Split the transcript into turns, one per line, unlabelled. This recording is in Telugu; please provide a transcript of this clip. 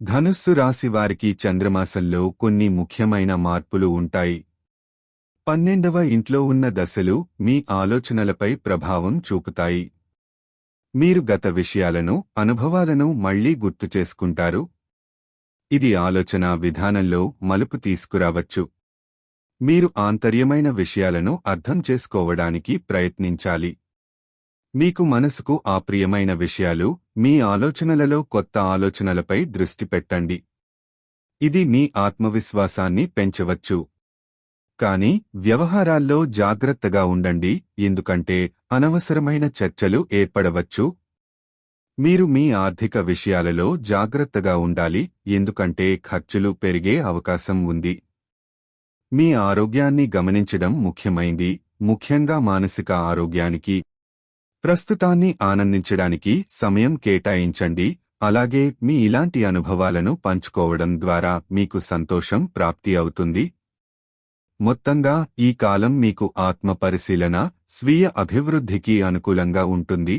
ధనుస్సు రాశి వారికి చంద్రమాసంలో కొన్ని ముఖ్యమైన మార్పులు ఉంటాయి. 12వ ఇంట్లో ఉన్న దశలు మీ ఆలోచనలపై ప్రభావం చూపుతాయి. మీరు గత విషయాలను, అనుభవాలను మళ్లీ గుర్తుచేసుకుంటారు. ఇది ఆలోచనా విధానంలో మలుపు తీసుకురావచ్చు. మీరు ఆంతర్యమైన విషయాలను అర్థం చేసుకోవడానికి ప్రయత్నించాలి. మీకు మనసుకు అప్రియమైన విషయాలు, మీ ఆలోచనలలో కొత్త ఆలోచనలపై దృష్టి పెట్టండి. ఇది మీ ఆత్మవిశ్వాసాన్ని పెంచవచ్చు. కానీ వ్యవహారాల్లో జాగ్రత్తగా ఉండండి, ఎందుకంటే అనవసరమైన చర్చలు ఏర్పడవచ్చు. మీరు మీ ఆర్థిక విషయాలలో జాగ్రత్తగా ఉండాలి, ఎందుకంటే ఖర్చులు పెరిగే అవకాశం ఉంది. మీ ఆరోగ్యాన్ని గమనించడం ముఖ్యమైంది, ముఖ్యంగా మానసిక ఆరోగ్యానికి. ప్రస్తుతాన్ని ఆనందించడానికి సమయం కేటాయించండి, అలాగే మీ ఇలాంటి అనుభవాలను పంచుకోవడం ద్వారా మీకు సంతోషం ప్రాప్తి అవుతుంది. మొత్తంగా ఈ కాలం మీకు ఆత్మ పరిశీలన, స్వీయ అభివృద్ధికి అనుకూలంగా ఉంటుంది.